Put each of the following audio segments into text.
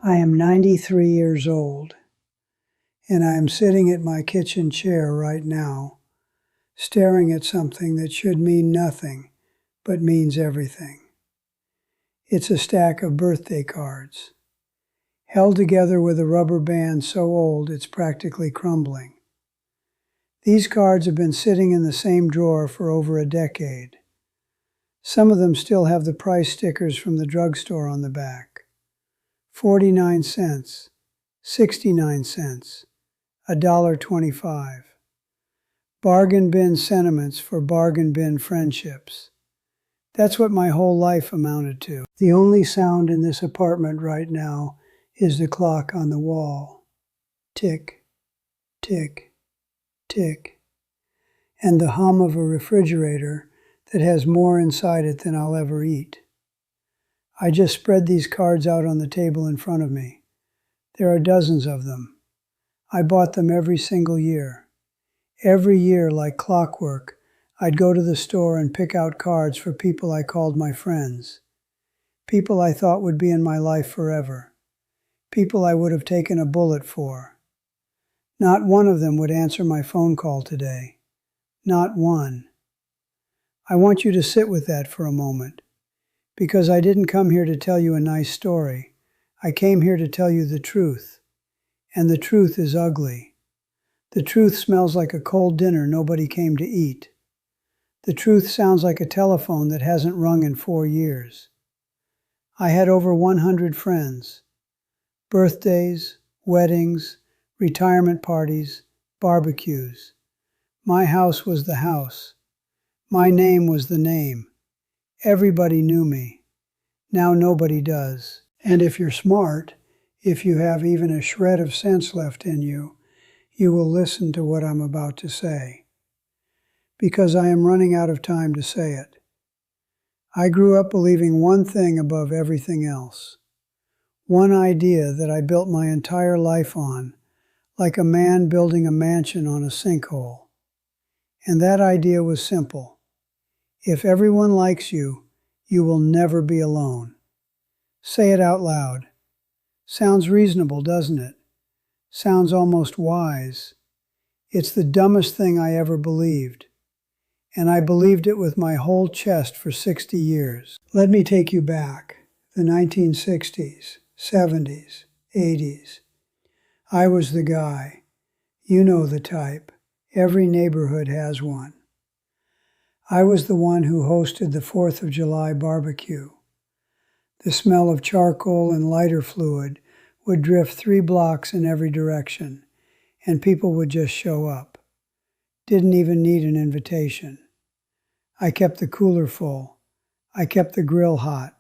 I am 93 years old, and I am sitting at my kitchen chair right now, staring at something that should mean nothing, but means everything. It's a stack of birthday cards, held together with a rubber band so old it's practically crumbling. These cards have been sitting in the same drawer for over a decade. Some of them still have the price stickers from the drugstore on the back. 49 cents, 69 cents, $1.25. Bargain bin sentiments for bargain bin friendships. That's what my whole life amounted to. The only sound in this apartment right now is the clock on the wall. Tick, tick, tick. And the hum of a refrigerator that has more inside it than I'll ever eat. I just spread these cards out on the table in front of me. There are dozens of them. I bought them every single year. Every year, like clockwork, I'd go to the store and pick out cards for people I called my friends. People I thought would be in my life forever. People I would have taken a bullet for. Not one of them would answer my phone call today. Not one. I want you to sit with that for a moment, because I didn't come here to tell you a nice story. I came here to tell you the truth. And the truth is ugly. The truth smells like a cold dinner nobody came to eat. The truth sounds like a telephone that hasn't rung in 4 years. I had over 100 friends. Birthdays, weddings, retirement parties, barbecues. My house was the house. My name was the name. Everybody knew me. Now nobody does. And if you're smart, if you have even a shred of sense left in you, you will listen to what I'm about to say. Because I am running out of time to say it. I grew up believing one thing above everything else. One idea that I built my entire life on, like a man building a mansion on a sinkhole. And that idea was simple. If everyone likes you, you will never be alone. Say it out loud. Sounds reasonable, doesn't it? Sounds almost wise. It's the dumbest thing I ever believed. And I believed it with my whole chest for 60 years. Let me take you back. The 1960s, 70s, 80s. I was the guy. You know the type. Every neighborhood has one. I was the one who hosted the 4th of July barbecue. The smell of charcoal and lighter fluid would drift 3 blocks in every direction, and people would just show up. Didn't even need an invitation. I kept the cooler full. I kept the grill hot.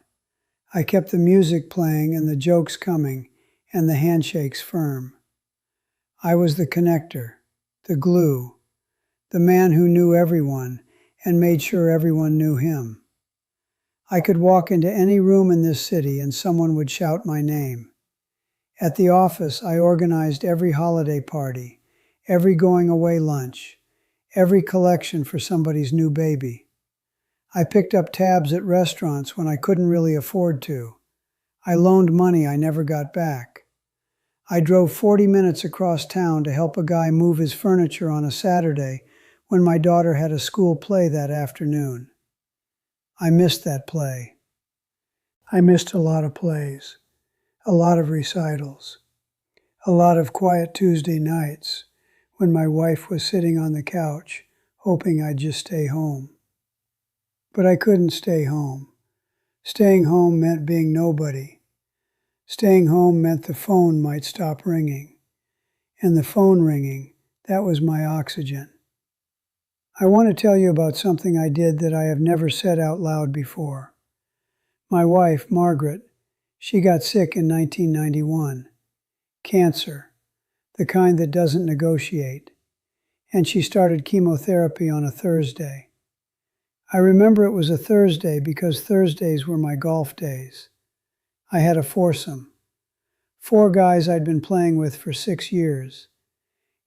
I kept the music playing and the jokes coming and the handshakes firm. I was the connector, the glue, the man who knew everyone and made sure everyone knew him. I could walk into any room in this city and someone would shout my name. At the office, I organized every holiday party, every going away lunch, every collection for somebody's new baby. I picked up tabs at restaurants when I couldn't really afford to. I loaned money I never got back. I drove 40 minutes across town to help a guy move his furniture on a Saturday when my daughter had a school play that afternoon. I missed that play. I missed a lot of plays, a lot of recitals, a lot of quiet Tuesday nights when my wife was sitting on the couch hoping I'd just stay home. But I couldn't stay home. Staying home meant being nobody. Staying home meant the phone might stop ringing. And the phone ringing, that was my oxygen. I want to tell you about something I did that I have never said out loud before. My wife, Margaret, she got sick in 1991. Cancer, the kind that doesn't negotiate. And she started chemotherapy on a Thursday. I remember it was a Thursday because Thursdays were my golf days. I had a foursome. 4 guys I'd been playing with for 6 years.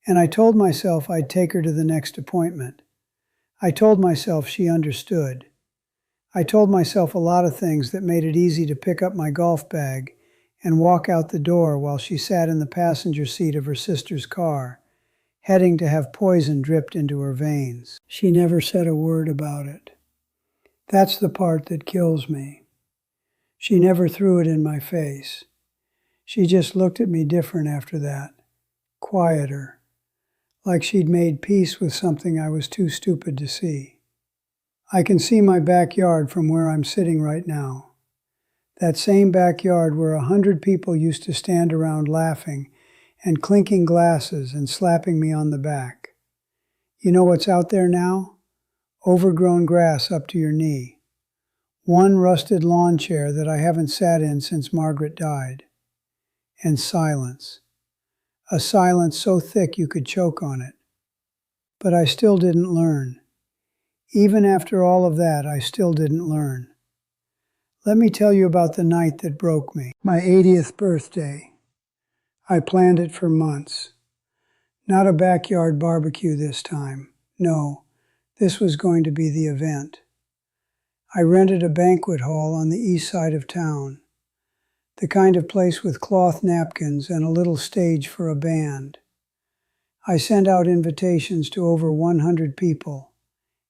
And I told myself I'd take her to the next appointment. I told myself she understood. I told myself a lot of things that made it easy to pick up my golf bag and walk out the door while she sat in the passenger seat of her sister's car, heading to have poison dripped into her veins. She never said a word about it. That's the part that kills me. She never threw it in my face. She just looked at me different after that, quieter, like she'd made peace with something I was too stupid to see. I can see my backyard from where I'm sitting right now. That same backyard where 100 people used to stand around laughing and clinking glasses and slapping me on the back. You know what's out there now? Overgrown grass up to your knee. One rusted lawn chair that I haven't sat in since Margaret died. And silence. A silence so thick you could choke on it. But I still didn't learn. Even after all of that, I still didn't learn. Let me tell you about the night that broke me. My 80th birthday. I planned it for months. Not a backyard barbecue this time. No, this was going to be the event. I rented a banquet hall on the east side of town. The kind of place with cloth napkins and a little stage for a band. I sent out invitations to over 100 people,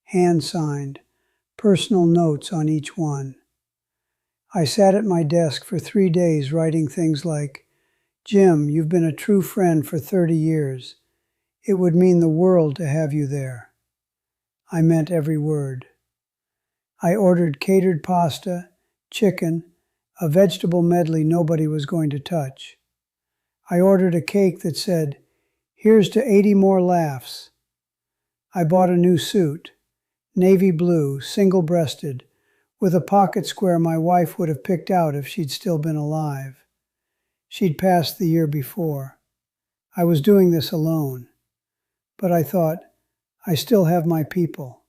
hand-signed, personal notes on each one. I sat at my desk for 3 days writing things like, "Jim, you've been a true friend for 30 years. It would mean the world to have you there." I meant every word. I ordered catered pasta, chicken, a vegetable medley nobody was going to touch. I ordered a cake that said, "Here's to 80 more laughs." I bought a new suit, navy blue, single-breasted, with a pocket square my wife would have picked out if she'd still been alive. She'd passed the year before. I was doing this alone. But I thought, I still have my people.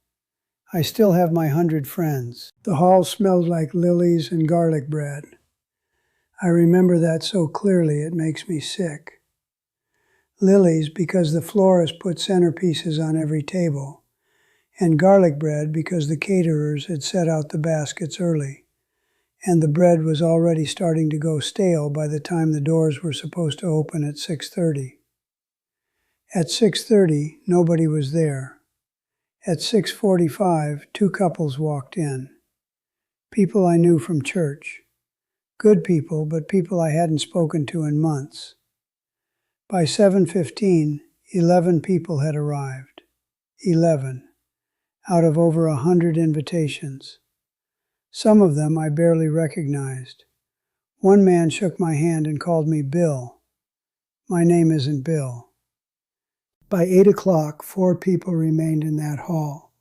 I still have my 100 friends. The hall smelled like lilies and garlic bread. I remember that so clearly it makes me sick. Lilies because the florist put centerpieces on every table, and garlic bread because the caterers had set out the baskets early, and the bread was already starting to go stale by the time the doors were supposed to open at 6:30. At 6:30, nobody was there. At 6:45, 2 couples walked in. People I knew from church. Good people, but people I hadn't spoken to in months. By 7:15, 11 people had arrived. 11. Out of over 100 invitations. Some of them I barely recognized. One man shook my hand and called me Bill. My name isn't Bill. By 8 o'clock, 4 people remained in that hall.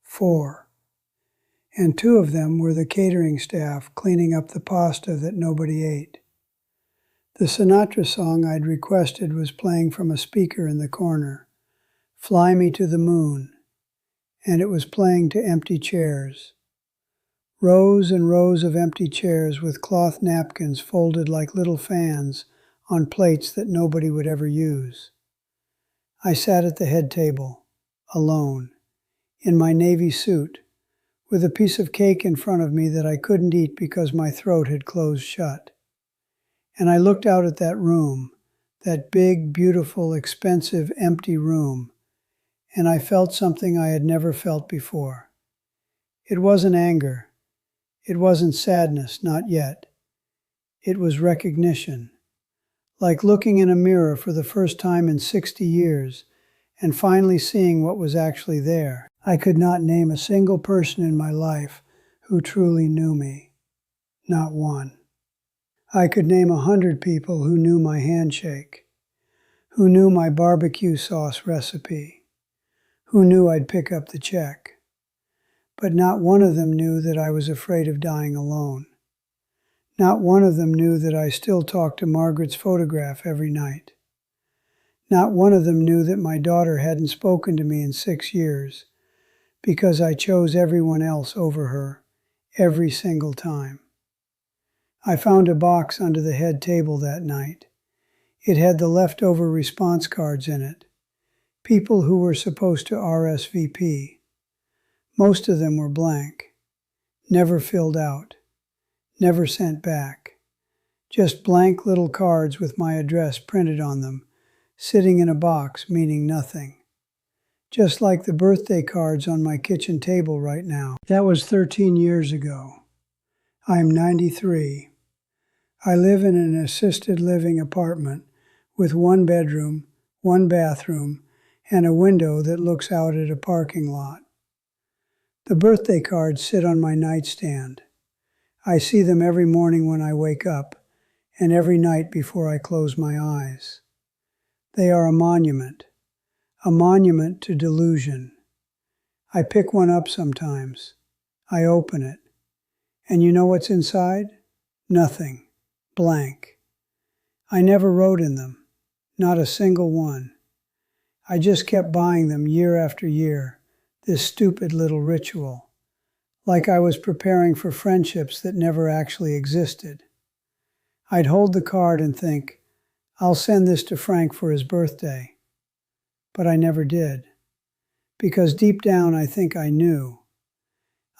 4. And 2 of them were the catering staff cleaning up the pasta that nobody ate. The Sinatra song I'd requested was playing from a speaker in the corner, "Fly Me to the Moon," and it was playing to empty chairs. Rows and rows of empty chairs with cloth napkins folded like little fans on plates that nobody would ever use. I sat at the head table, alone, in my navy suit, with a piece of cake in front of me that I couldn't eat because my throat had closed shut. And I looked out at that room, that big, beautiful, expensive, empty room, and I felt something I had never felt before. It wasn't anger. It wasn't sadness, not yet. It was recognition. Like looking in a mirror for the first time in 60 years and finally seeing what was actually there. I could not name a single person in my life who truly knew me. Not one. I could name 100 people who knew my handshake, who knew my barbecue sauce recipe, who knew I'd pick up the check. But not one of them knew that I was afraid of dying alone. Not one of them knew that I still talked to Margaret's photograph every night. Not one of them knew that my daughter hadn't spoken to me in 6 years because I chose everyone else over her every single time. I found a box under the head table that night. It had the leftover response cards in it. People who were supposed to RSVP. Most of them were blank, never filled out, never sent back, Just blank little cards with my address printed on them, sitting in a box meaning nothing. Just like the birthday cards on my kitchen table right now. That was 13 years ago. I'm 93. I live in an assisted living apartment with one bedroom, one bathroom, and a window that looks out at a parking lot. The birthday cards sit on my nightstand. I see them every morning when I wake up, and every night before I close my eyes. They are a monument to delusion. I pick one up sometimes. I open it. And you know what's inside? Nothing. Blank. I never wrote in them. Not a single one. I just kept buying them year after year, this stupid little ritual, like I was preparing for friendships that never actually existed. I'd hold the card and think, I'll send this to Frank for his birthday. But I never did. Because deep down I think I knew.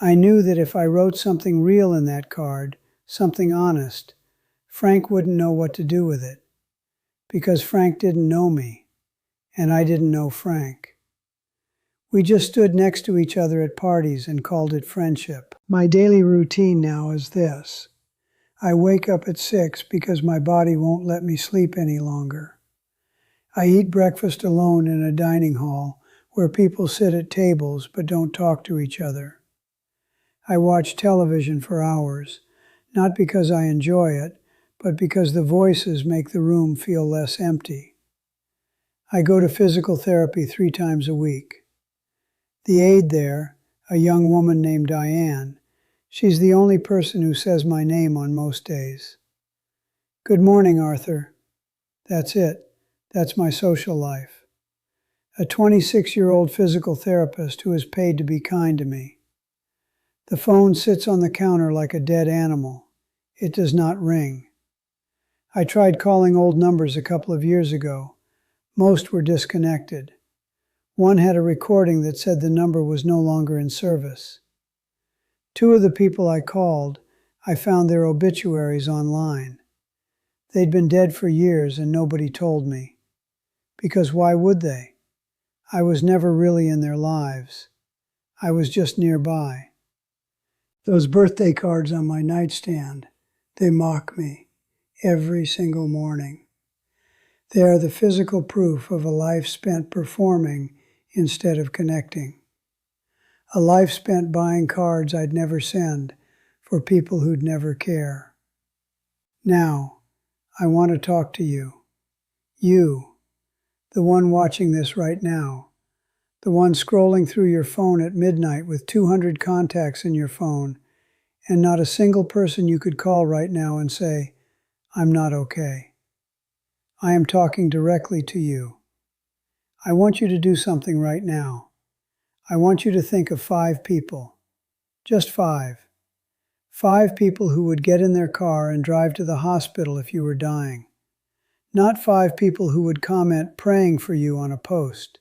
I knew that if I wrote something real in that card, something honest, Frank wouldn't know what to do with it. Because Frank didn't know me, and I didn't know Frank. We just stood next to each other at parties and called it friendship. My daily routine now is this. I wake up at 6 because my body won't let me sleep any longer. I eat breakfast alone in a dining hall where people sit at tables but don't talk to each other. I watch television for hours, not because I enjoy it, but because the voices make the room feel less empty. I go to physical therapy 3 times a week. The aide there, a young woman named Diane, she's the only person who says my name on most days. Good morning, Arthur. That's it. That's my social life. A 26-year-old physical therapist who is paid to be kind to me. The phone sits on the counter like a dead animal. It does not ring. I tried calling old numbers a couple of years ago. Most were disconnected. One had a recording that said the number was no longer in service. 2 of the people I called, I found their obituaries online. They'd been dead for years and nobody told me. Because why would they? I was never really in their lives. I was just nearby. Those birthday cards on my nightstand, they mock me every single morning. They are the physical proof of a life spent performing instead of connecting. A life spent buying cards I'd never send for people who'd never care. Now, I want to talk to you. You, the one watching this right now. The one scrolling through your phone at midnight with 200 contacts in your phone and not a single person you could call right now and say, I'm not okay. I am talking directly to you. I want you to do something right now. I want you to think of 5 people. Just 5. 5 people who would get in their car and drive to the hospital if you were dying. Not 5 people who would comment praying for you on a post.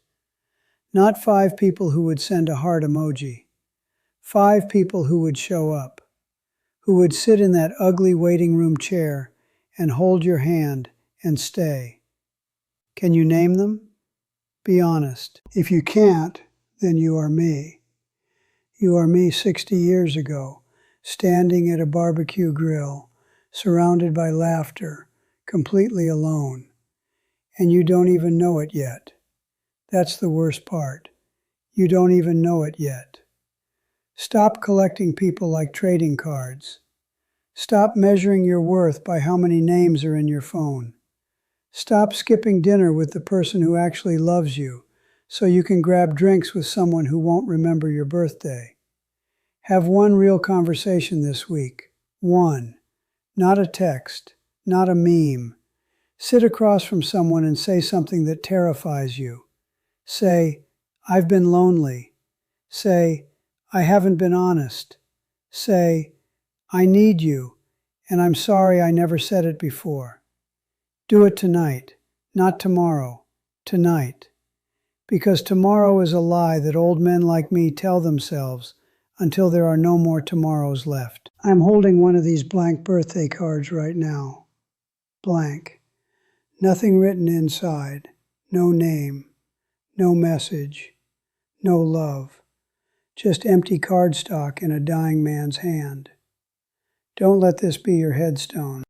Not 5 people who would send a heart emoji. 5 people who would show up. Who would sit in that ugly waiting room chair and hold your hand and stay. Can you name them? Be honest. If you can't, then you are me. You are me 60 years ago, standing at a barbecue grill, surrounded by laughter, completely alone. And you don't even know it yet. That's the worst part. You don't even know it yet. Stop collecting people like trading cards. Stop measuring your worth by how many names are in your phone. Stop skipping dinner with the person who actually loves you so you can grab drinks with someone who won't remember your birthday. Have one real conversation this week. One. Not a text, not a meme. Sit across from someone and say something that terrifies you. Say, I've been lonely. Say, I haven't been honest. Say, I need you, and I'm sorry I never said it before. Do it tonight, not tomorrow, tonight. Because tomorrow is a lie that old men like me tell themselves until there are no more tomorrows left. I'm holding one of these blank birthday cards right now. blank. Nothing written inside, no name, no message, no love, just empty cardstock in a dying man's hand. Don't let this be your headstone.